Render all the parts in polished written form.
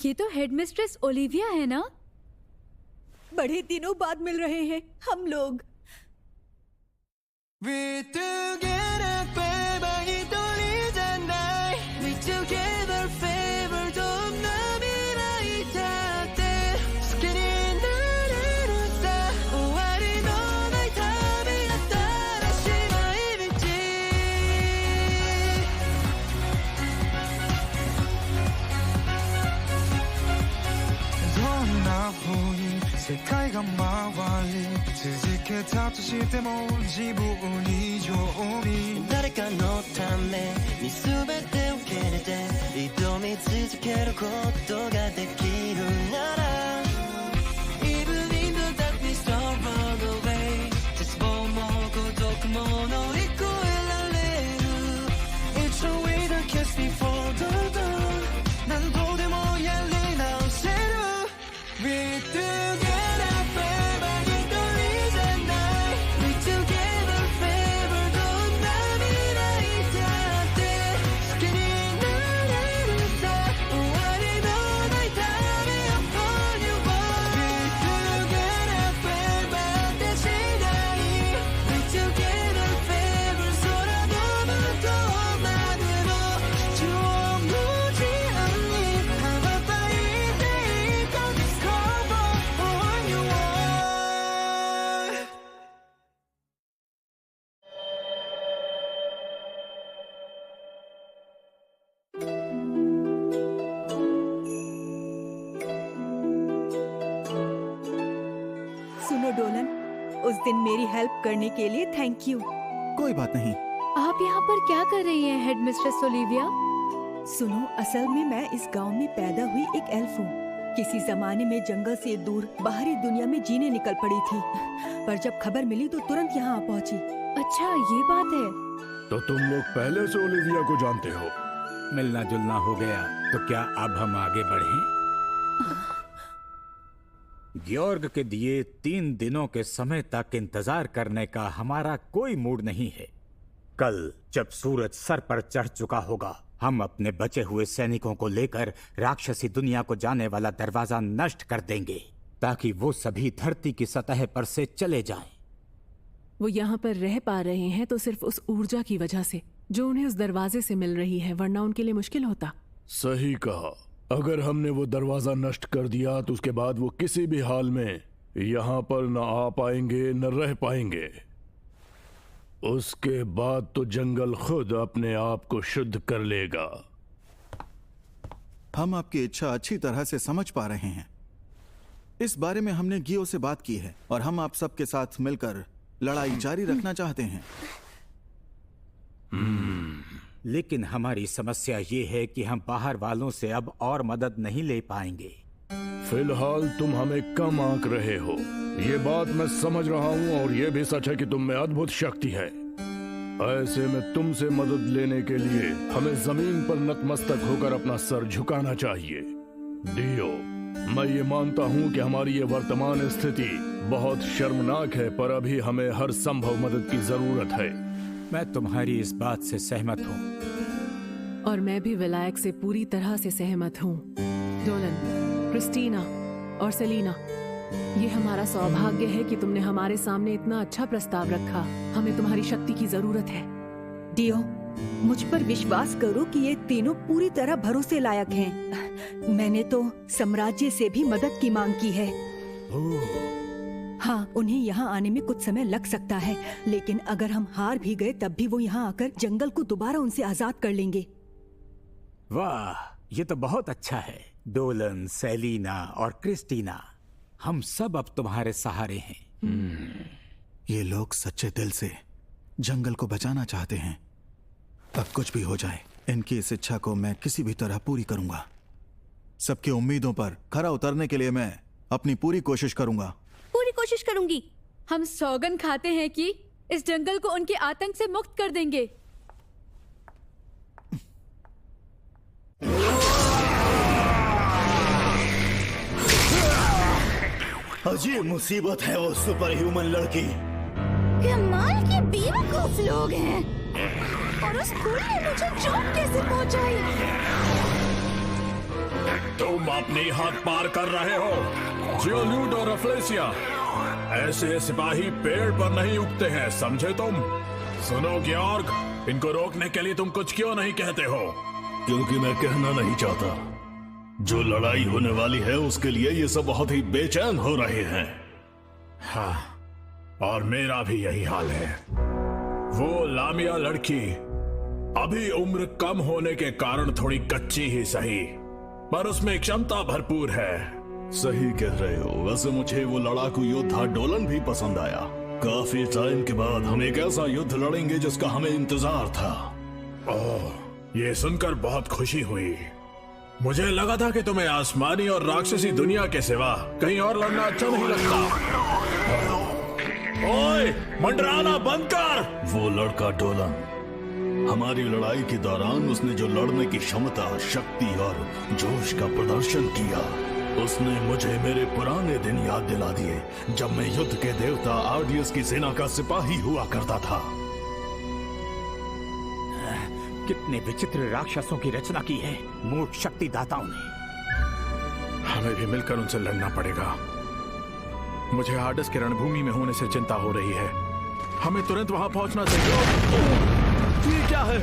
ये तो headmistress Olivia है ना? बड़े दिनों बाद मिल रहे हैं हम लोग। सुनो डोलन, उस दिन मेरी हेल्प करने के लिए थैंक यू। कोई बात नहीं। आप यहाँ पर क्या कर रही हैं हेडमिस्ट्रेस ओलिविया? सुनो, असल में मैं इस गांव में पैदा हुई एक एल्फ हूँ। किसी जमाने में जंगल से दूर बाहरी दुनिया में जीने निकल पड़ी थी, पर जब खबर मिली तो तुरंत यहाँ आ पहुँची। अच्छा, ये बात है। तो तुम लोग पहले से ओलिविया को जानते हो? मिलना जुलना हो गया, तो क्या अब हम आगे बढ़ें? ग्योर्ग के दिए 3 दिनों के समय तक इंतजार करने का हमारा कोई मूड नहीं है। कल जब सूरज सर पर चढ़ चुका होगा, हम अपने बचे हुए सैनिकों को लेकर राक्षसी दुनिया को जाने वाला दरवाजा नष्ट कर देंगे, ताकि वो सभी धरती की सतह पर से चले जाएं। वो यहाँ पर रह पा रहे हैं तो सिर्फ उस ऊर्जा की वजह से जो उन्हें उस दरवाजे से मिल रही है, वरना उनके लिए मुश्किल होता। सही कहा। अगर हमने वो दरवाजा नष्ट कर दिया तो उसके बाद वो किसी भी हाल में यहाँ पर न आ पाएंगे न रह पाएंगे। उसके बाद तो जंगल खुद अपने आप को शुद्ध कर लेगा। हम आपकी इच्छा अच्छी तरह से समझ पा रहे हैं। इस बारे में हमने गियो से बात की है और हम आप सबके साथ मिलकर लड़ाई जारी रखना चाहते हैं। लेकिन हमारी समस्या ये है कि हम बाहर वालों से अब और मदद नहीं ले पाएंगे। फिलहाल तुम हमें कम आंक रहे हो, ये बात मैं समझ रहा हूँ, और ये भी सच है कि तुम में अद्भुत शक्ति है। ऐसे में तुमसे मदद लेने के लिए हमें जमीन पर नतमस्तक होकर अपना सर झुकाना चाहिए। डियो, मैं ये मानता हूँ कि हमारी ये वर्तमान स्थिति बहुत शर्मनाक है, पर अभी हमें हर संभव मदद की जरूरत है। मैं तुम्हारी इस बात से सहमत हूँ। और मैं भी विलायक से पूरी तरह से सहमत हूँ। डोलन, क्रिस्टीना और सेलिना, ये हमारा सौभाग्य है कि तुमने हमारे सामने इतना अच्छा प्रस्ताव रखा। हमें तुम्हारी शक्ति की जरूरत है। डियो, मुझ पर विश्वास करो कि ये तीनों पूरी तरह भरोसे लायक हैं। मैंने तो साम्राज्य से भी मदद की मांग की है। हाँ, उन्हें यहाँ आने में कुछ समय लग सकता है, लेकिन अगर हम हार भी गए तब भी वो यहाँ आकर जंगल को दोबारा उनसे आजाद कर लेंगे। वाह, ये तो बहुत अच्छा है। डोलन, सेलिना और क्रिस्टीना, हम सब अब तुम्हारे सहारे हैं। ये लोग सच्चे दिल से जंगल को बचाना चाहते हैं। अब कुछ भी हो जाए, इनकी इस इच्छा को मैं किसी भी तरह पूरी करूंगा। सबकी उम्मीदों पर खरा उतरने के लिए मैं अपनी पूरी कोशिश करूंगा। पूरी कोशिश करूंगी। हम सौगंध खाते हैं कि इस जंगल को उनके आतंक से मुक्त कर देंगे। अजीब मुसीबत है वो सुपर ह्यूमन लड़की। कमाल के बेवकूफ लोग हैं। और उस फूल ने मुझे चोट कैसे पहुंचाई? तुम अपनी हद पार कर रहे हो। जियोल्यूड और अफ्लेसिया, ऐसे सिपाही पेड़ पर नहीं उगते हैं, समझे तुम? सुनो ग्योर्ग, इनको रोकने के लिए तुम कुछ क्यों नहीं कहते हो? क्योंकि मैं कहना नहीं चाहता। जो लड़ाई होने वाली है उसके लिए ये सब बहुत ही बेचैन हो रहे हैं। हाँ, और मेरा भी यही हाल है। वो लामिया लड़की अभी उम्र कम होने के कारण थोड़ी कच्ची ही सही, पर उसमें क्षमता भरपूर है। सही कह रहे हो। वैसे मुझे वो लड़ाकू योद्धा डोलन भी पसंद आया। काफी टाइम के बाद हम एक ऐसा युद्ध लड़ेंगे जिसका हमें इंतजार था। ओह, ये सुनकर बहुत खुशी हुई। मुझे लगा था कि तुम्हें आसमानी और राक्षसी दुनिया के सिवा कहीं और लड़ना अच्छा नहीं लगता। ओए, मंडराना बंद कर। वो लड़का डोलन, हमारी लड़ाई के दौरान उसने जो लड़ने की क्षमता, शक्ति और जोश का प्रदर्शन किया, उसने मुझे मेरे पुराने दिन याद दिला दिए जब मैं युद्ध के देवता आर्डियस की सेना का सिपाही हुआ करता था। कितने विचित्र राक्षसों की रचना की है मूर्ख शक्तिदाताओं ने। हमें भी मिलकर उनसे लड़ना पड़ेगा। मुझे हार्डस की रणभूमि में होने से चिंता हो रही है। हमें तुरंत वहां पहुंचना चाहिए। ये क्या है?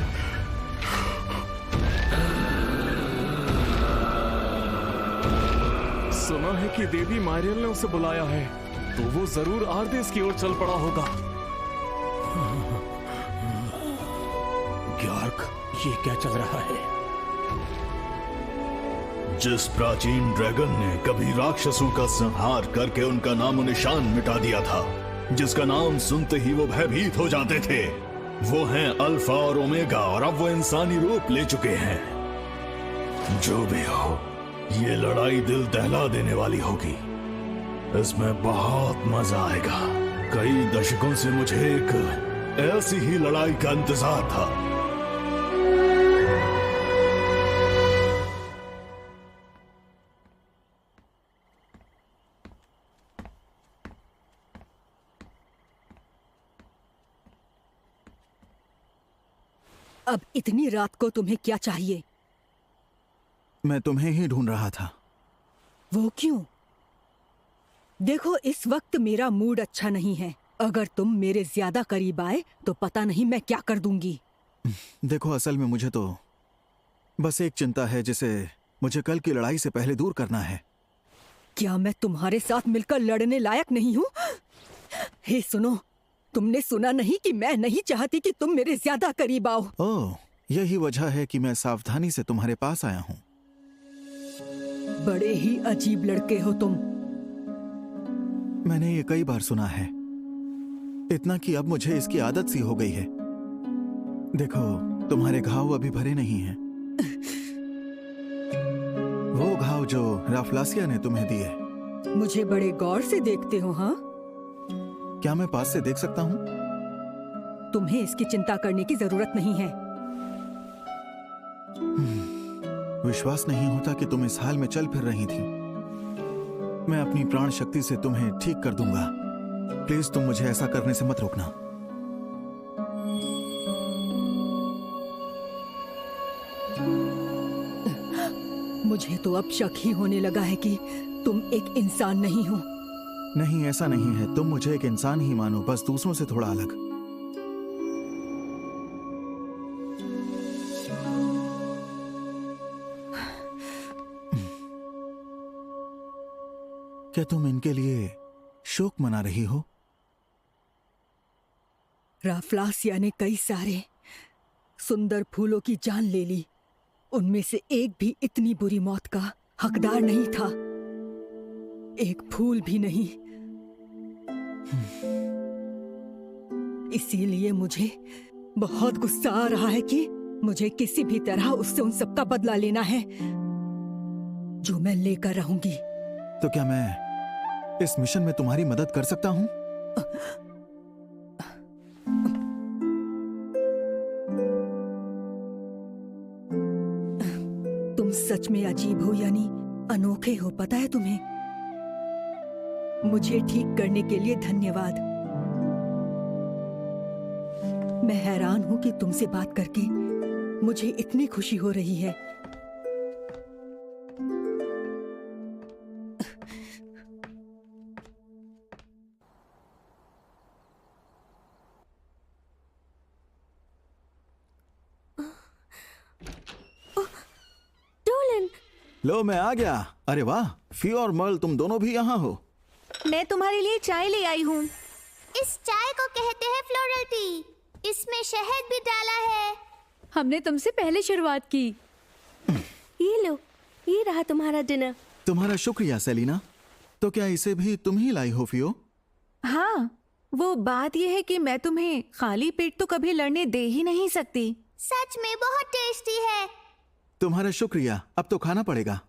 सुना है कि देवी मायरियल ने उसे बुलाया है, तो वो जरूर आर्देस की ओर चल पड़ा होगा। ग्यार्क, ये क्या चल रहा है? जिस प्राचीन ड्रैगन ने कभी राक्षसों का संहार करके उनका नामो निशान मिटा दिया था, जिसका नाम सुनते ही वो भयभीत हो जाते थे, वो हैं अल्फा और ओमेगा, और अब वो इंसानी रूप ले चुके हैं। जो भी हो, ये लड़ाई दिल दहला देने वाली होगी। इसमें बहुत मजा आएगा। कई दशकों से मुझे एक ऐसी ही लड़ाई का इंतजार था। अब इतनी रात को तुम्हें क्या चाहिए? मैं तुम्हें ही ढूंढ रहा था। वो क्यों? देखो, इस वक्त मेरा मूड अच्छा नहीं है। अगर तुम मेरे ज्यादा करीब आए तो पता नहीं मैं क्या कर दूंगी। देखो, असल में मुझे तो बस एक चिंता है जिसे मुझे कल की लड़ाई से पहले दूर करना है। क्या मैं तुम्हारे साथ मिलकर लड़ने लायक नहीं हूँ? हे सुनो, तुमने सुना नहीं कि मैं नहीं चाहती कि तुम मेरे ज्यादा करीब आओ। ओह, यही वजह है कि मैं सावधानी से तुम्हारे पास आया हूँ। बड़े ही अजीब लड़के हो तुम। मैंने ये कई बार सुना है, इतना कि अब मुझे इसकी आदत सी हो गई है। देखो, तुम्हारे घाव अभी भरे नहीं हैं। वो घाव जो राफलासिया ने तुम्हें दिए। मुझे बड़े गौर से देखते हो, हाँ? क्या मैं पास से देख सकता हूँ? तुम्हें इसकी चिंता करने की जरूरत नहीं है। विश्वास नहीं होता कि तुम इस हाल में चल फिर रही थी। मैं अपनी प्राण शक्ति से तुम्हें ठीक कर दूंगा। प्लीज तुम मुझे ऐसा करने से मत रोकना। मुझे तो अब शक ही होने लगा है कि तुम एक इंसान नहीं हो। नहीं, ऐसा नहीं है। तुम मुझे एक इंसान ही मानो, बस दूसरों से थोड़ा अलग। क्या तुम इनके लिए शोक मना रही हो? राफलासिया ने कई सारे सुंदर फूलों की जान ले ली। उनमें से एक भी इतनी बुरी मौत का हकदार नहीं था। एक फूल भी नहीं। इसीलिए मुझे बहुत गुस्सा आ रहा है कि मुझे किसी भी तरह उससे उन सब का बदला लेना है जो मैं लेकर रहूंगी। तो क्या मैं इस मिशन में तुम्हारी मदद कर सकता हूं? तुम सच में अजीब हो, यानी अनोखे हो, पता है तुम्हें? मुझे ठीक करने के लिए धन्यवाद। मैं हैरान हूं कि तुमसे बात करके मुझे इतनी खुशी हो रही है। लो मैं आ गया। अरे वाह, फियो और मर्ल तुम दोनों भी यहाँ हो। मैं तुम्हारे लिए चाय ले आई हूँ। इस चाय को कहते हैं फ्लोरल टी। इसमें शहद भी डाला है। हमने तुमसे पहले शुरुआत की। ये लो, ये रहा तुम्हारा डिनर। तुम्हारा शुक्रिया सेलिना। तो क्या इसे भी तुम ही लाई हो फियो? हाँ, वो बात यह है कि मैं तुम्हें खाली पेट तो कभी लड़ने दे ही नहीं सकती। सच में बहुत टेस्टी है। तुम्हारा शुक्रिया। अब तो खाना पड़ेगा।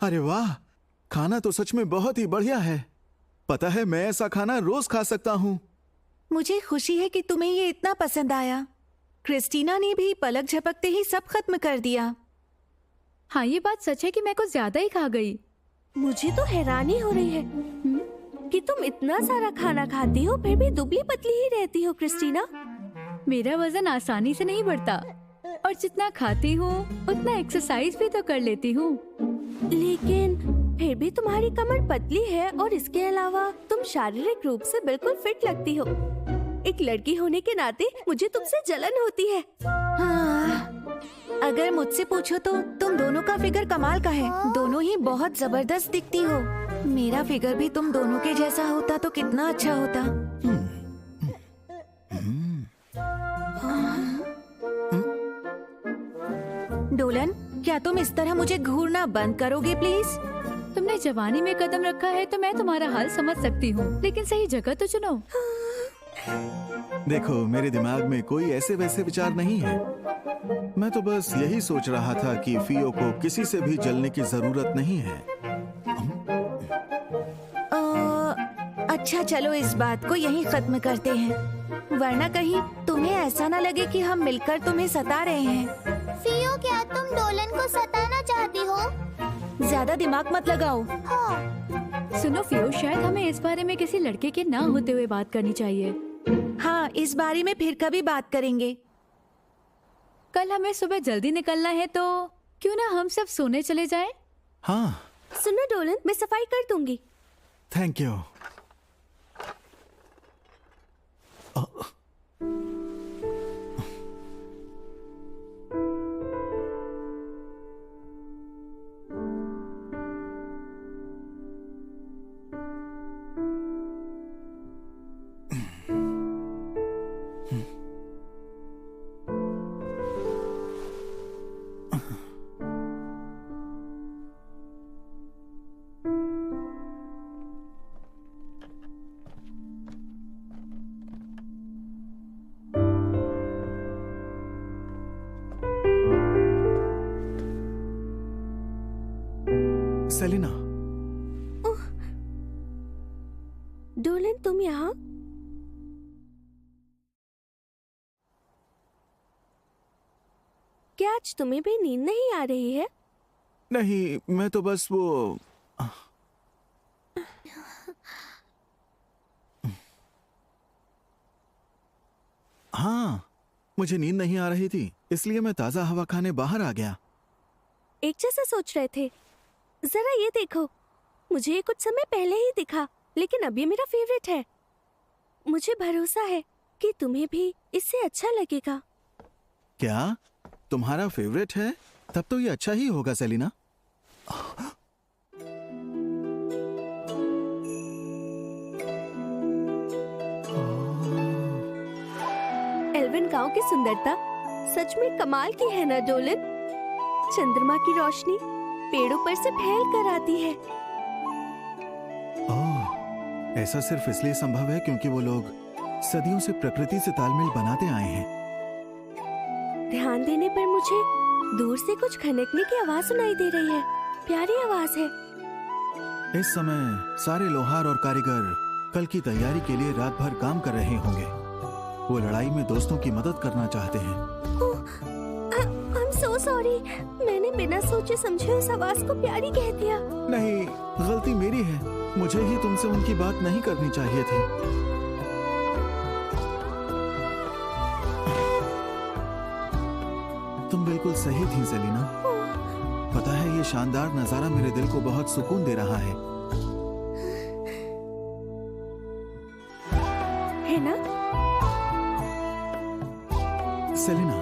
अरे वाह, खाना तो सच में बहुत ही बढ़िया है। पता है, मैं ऐसा खाना रोज खा सकता हूँ। मुझे खुशी है कि तुम्हें ये इतना पसंद आया। क्रिस्टीना ने भी पलक झपकते ही सब खत्म कर दिया। हाँ, ये बात सच है कि मैं कुछ ज्यादा ही खा गई। मुझे तो हैरानी हो रही है कि तुम इतना सारा खाना खाती हो फिर भी दुबली पतली ही रहती हो क्रिस्टीना। मेरा वजन आसानी से नहीं बढ़ता और जितना खाती हूँ उतना एक्सरसाइज भी तो कर लेती हूँ। लेकिन फिर भी तुम्हारी कमर पतली है और इसके अलावा तुम शारीरिक रूप से बिल्कुल फिट लगती हो। एक लड़की होने के नाते मुझे तुमसे जलन होती है। हाँ, अगर मुझसे पूछो तो तुम दोनों का फिगर कमाल का है। दोनों ही बहुत जबरदस्त दिखती हो। मेरा फिगर भी तुम दोनों के जैसा होता तो कितना अच्छा होता। डोलन, क्या तुम इस तरह मुझे घूरना बंद करोगे प्लीज? तुमने जवानी में कदम रखा है तो मैं तुम्हारा हाल समझ सकती हूँ, लेकिन सही जगह तो चुनो। देखो, मेरे दिमाग में कोई ऐसे वैसे विचार नहीं है। मैं तो बस यही सोच रहा था कि फियो को किसी से भी जलने की जरूरत नहीं है। अच्छा, चलो इस बात को यहीं खत्म करते हैं, वरना कहीं तुम्हें ऐसा ना लगे कि हम मिलकर तुम्हें सता रहे हैं। फियो, क्या तुम डोलन को सताना चाहती हो? ज्यादा दिमाग मत लगाओ। हाँ। सुनो फियो, शायद हमें इस बारे में किसी लड़के के ना होते हुए बात करनी चाहिए। हाँ, इस बारे में फिर कभी बात करेंगे। कल हमें सुबह जल्दी निकलना है तो क्यों ना हम सब सोने चले जाएं? हाँ। सुनो डोलन, मैं सफाई कर दूंगी। Thank you. सेलिना। डोलन, तुम यहाँ? क्या आज तुम्हें भी नींद नहीं आ रही है? नहीं, मैं तो बस वो हाँ, मुझे नींद नहीं आ रही थी, इसलिए मैं ताजा हवा खाने बाहर आ गया। एक जैसा सोच रहे थे। जरा ये देखो, मुझे ये कुछ समय पहले ही दिखा, लेकिन अब ये मेरा फेवरेट है। मुझे भरोसा है कि तुम्हें भी इससे अच्छा लगेगा। क्या तुम्हारा फेवरेट है? तब तो ये अच्छा ही होगा सेलिना। एल्विन गांव की सुंदरता सच में कमाल की है ना डोलन? चंद्रमा की रोशनी पेड़ों पर से फैल कर आती है। ओह, ऐसा सिर्फ इसलिए संभव है क्योंकि वो लोग सदियों से प्रकृति से तालमेल बनाते आए हैं। ध्यान देने पर मुझे दूर से कुछ खनकने की आवाज सुनाई दे रही है। प्यारी आवाज है। इस समय सारे लोहार और कारीगर कल की तैयारी के लिए रात भर काम कर रहे होंगे। वो लड़ाई में दोस्तों की मदद करना चाहते हैं। I'm so sorry, मैंने बिना सोचे समझे उस आवाज को प्यारी कह दिया। नहीं, गलती मेरी है। मुझे ही तुमसे उनकी बात नहीं करनी चाहिए थी। तुम बिल्कुल सही थी सेलिना। पता है, ये शानदार नजारा मेरे दिल को बहुत सुकून दे रहा है ना? सेलिना,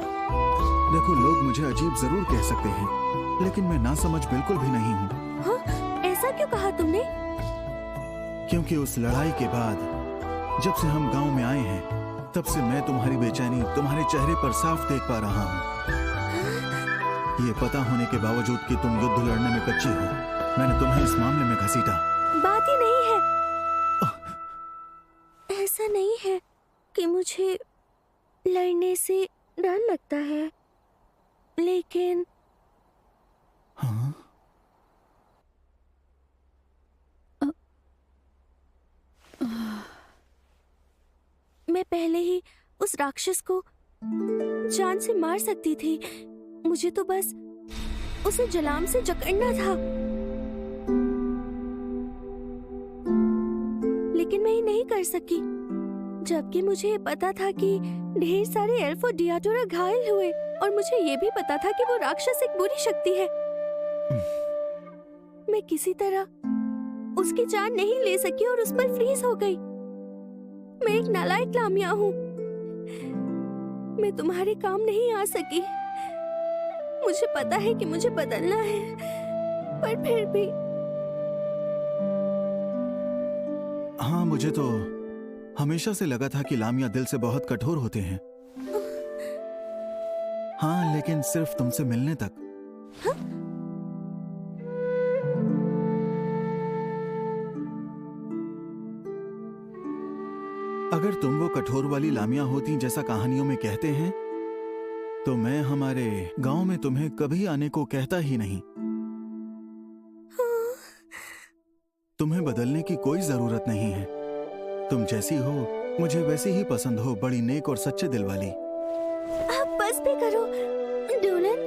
देखो लोग मुझे अजीब जरूर कह सकते हैं, लेकिन मैं नासमझ बिल्कुल भी नहीं हूँ। हाँ? ऐसा क्यों कहा तुमने? क्योंकि उस लड़ाई के बाद जब से हम गांव में आए हैं, तब से मैं तुम्हारी बेचैनी तुम्हारे चेहरे पर साफ देख पा रहा हूँ। ये पता होने के बावजूद कि तुम युद्ध लड़ने में कच्ची हो, मैंने तुम्हें इस मामले में घसीटा। बात ही नहीं है। ऐसा नहीं है कि मुझे लड़ने से डर लगता है, लेकिन हाँ? मैं पहले ही उस राक्षस को जान से मार सकती थी। मुझे तो बस उसे जलाम से जकड़ना था, लेकिन मैं ये नहीं कर सकी, जबकि मुझे पता था कि ढेर सारे एल्फ और डियाडोरा घायल हुए, और मुझे ये भी पता था कि वो राक्षस एक बुरी शक्ति है। मैं किसी तरह उसकी जान नहीं ले सकी और उस पर फ्रीज हो गई। मैं एक नालायक लामिया हूँ। मैं तुम्हारे काम नहीं आ सकी। मुझे पता है कि मुझे बदलना है, पर फिर भी। हाँ, मुझे तो हमेशा से लगा था कि लामिया दिल से बहुत कठोर होते हैं। हाँ, लेकिन सिर्फ तुमसे मिलने तक। हाँ? अगर तुम वो कठोर वाली लामिया होती जैसा कहानियों में कहते हैं, तो मैं हमारे गांव में तुम्हें कभी आने को कहता ही नहीं। तुम्हें बदलने की कोई जरूरत नहीं है। तुम जैसी हो मुझे वैसी ही पसंद हो, बड़ी नेक और सच्चे दिल वाली। आप बस भी करो डोलन।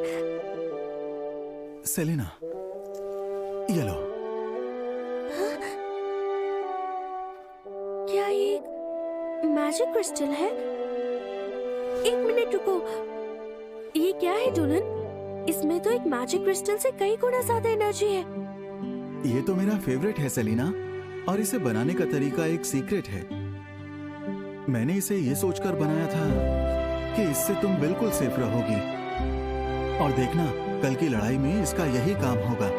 सेलिना, ये लो। क्या ये मैजिक क्रिस्टल है? एक मिनट रुको, ये क्या है डोलन? इसमें तो एक मैजिक क्रिस्टल से कई गुना ज्यादा एनर्जी है। ये तो मेरा फेवरेट है सेलिना, और इसे बनाने का तरीका एक सीक्रेट है। मैंने इसे ये सोचकर बनाया था कि इससे तुम बिल्कुल सेफ रहोगी, और देखना कल की लड़ाई में इसका यही काम होगा।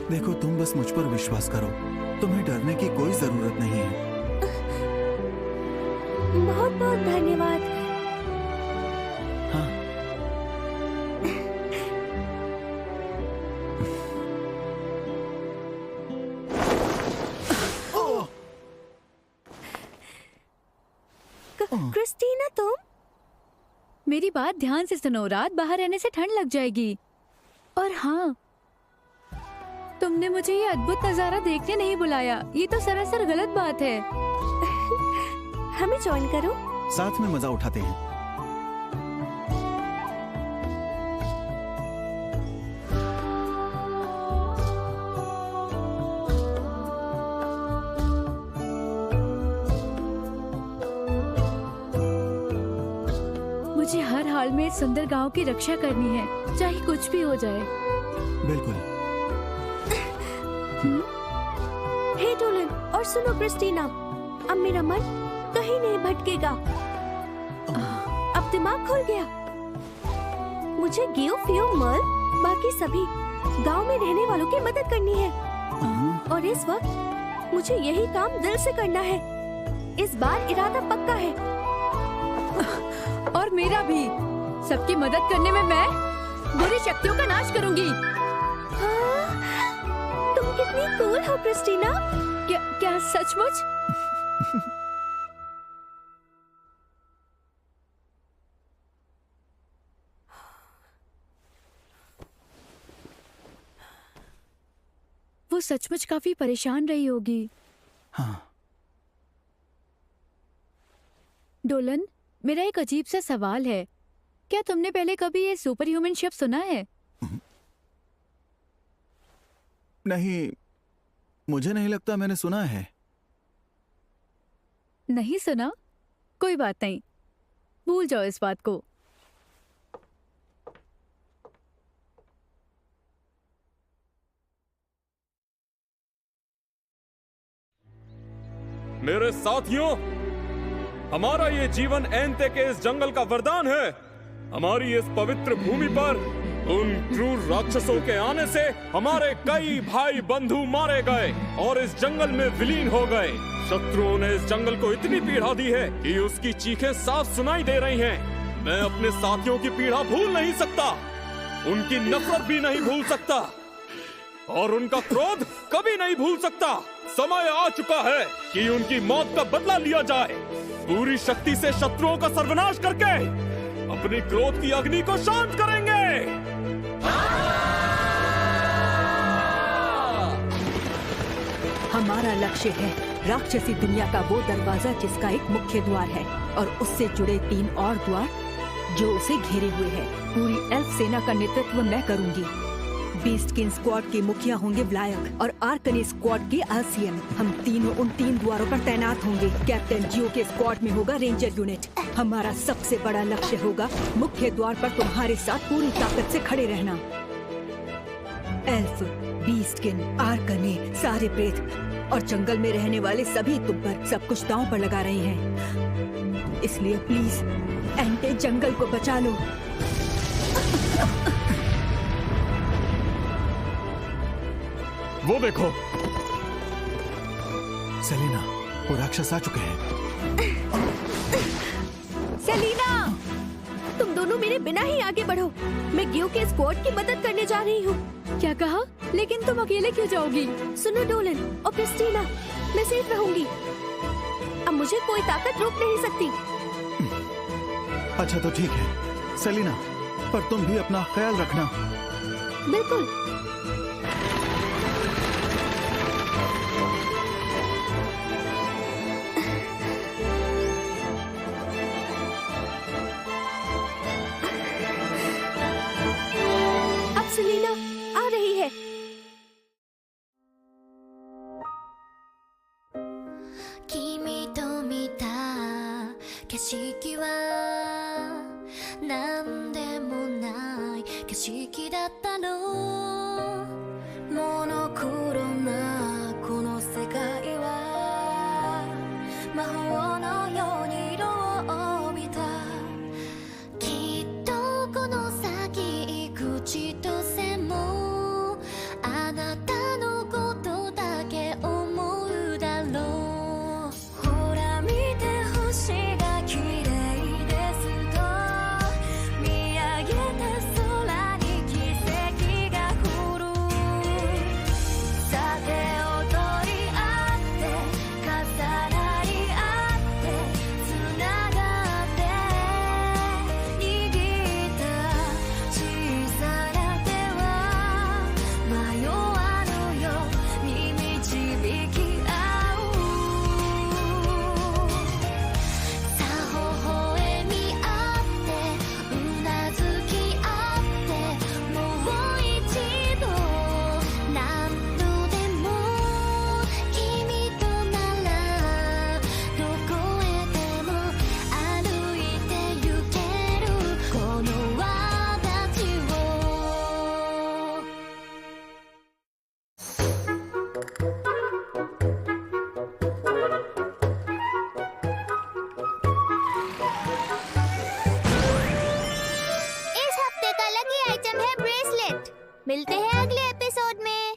देखो, तुम बस मुझ पर विश्वास करो, तुम्हें डरने की कोई जरूरत नहीं है। बहुत बहुत धन्यवाद। हाँ। क्रिस्टीना, तुम? मेरी बात ध्यान से सुनो, रात बाहर रहने से ठंड लग जाएगी। और हाँ, तुमने मुझे ये अद्भुत नजारा देखने नहीं बुलाया, ये तो सरासर गलत बात है। हमें ज्वाइन करो, साथ में मजा उठाते हैं। मुझे हर हाल में इस सुंदर गांव की रक्षा करनी है, चाहे कुछ भी हो जाए। बिल्कुल। हे डोलन, और सुनो क्रिस्टीना, अब मेरा मन कहीं नहीं भटकेगा। अब दिमाग खुल गया। मुझे गियो, फियो, मर्ल, बाकी सभी गांव में रहने वालों की मदद करनी है, और इस वक्त मुझे यही काम दिल से करना है। इस बार इरादा पक्का है। और मेरा भी। सबकी मदद करने में मैं बुरी शक्तियों का नाश करूंगी। तुम कितनी कूल हो क्रिस्टीना। क्या सचमुच? वो सचमुच काफी परेशान रही होगी। हाँ। डोलन, मेरा एक अजीब सा सवाल है। क्या तुमने पहले कभी ये सुपर ह्यूमन शब्द सुना है? नहीं, मुझे नहीं लगता मैंने सुना है। नहीं सुना? कोई बात नहीं, भूल जाओ इस बात को। मेरे साथियों, हमारा ये जीवन एंते के इस जंगल का वरदान है। हमारी इस पवित्र भूमि पर उन क्रूर राक्षसों के आने से हमारे कई भाई बंधु मारे गए और इस जंगल में विलीन हो गए। शत्रुओं ने इस जंगल को इतनी पीड़ा दी है कि उसकी चीखें साफ सुनाई दे रही हैं। मैं अपने साथियों की पीड़ा भूल नहीं सकता, उनकी नफरत भी नहीं भूल सकता और उनका क्रोध कभी नहीं भूल सकता। समय आ चुका है कि उनकी मौत का बदला लिया जाए। पूरी शक्ति से शत्रुओं का सर्वनाश करके अपनी क्रोध की अग्नि को शांत करेंगे। हमारा लक्ष्य है राक्षसी दुनिया का वो दरवाजा जिसका एक मुख्य द्वार है और उससे जुड़े 3 और द्वार जो उसे घेरे हुए हैं। पूरी एल्फ सेना का नेतृत्व मैं करूंगी। बीस्ट किंग स्क्वाड के मुखिया होंगे व्लायक और आर्कनी स्क्वाड के आसियन। हम तीनों उन 3 द्वारों पर तैनात होंगे। कैप्टन जियो के स्क्वाड में होगा रेंजर यूनिट। हमारा सबसे बड़ा लक्ष्य होगा मुख्य द्वार पर तुम्हारे साथ पूरी ताकत से खड़े रहना। एल्फ, बीस्ट किंग, आर्कनी, सारे प्रेत और जंगल में रहने वाले सभी तुम पर सब कुछ दांव पर लगा रहे हैं। इसलिए प्लीज एंटे जंगल को बचा लो। वो देखो सेलिना, वो राक्षस आ चुके हैं। सेलिना, तुम दोनों मेरे बिना ही आगे बढ़ो। मैं गियो के स्क्वाड की मदद करने जा रही हूँ। क्या कहा? लेकिन तुम अकेले क्यों जाओगी? सुनो डोलन और क्रिस्टीना, मैं सेफ रहूंगी। अब मुझे कोई ताकत रोक नहीं सकती। अच्छा तो ठीक है सेलिना, पर तुम भी अपना ख्याल रखना। बिल्कुल। अब सेलिना आ रही है। मिलते हैं अगले एपिसोड में।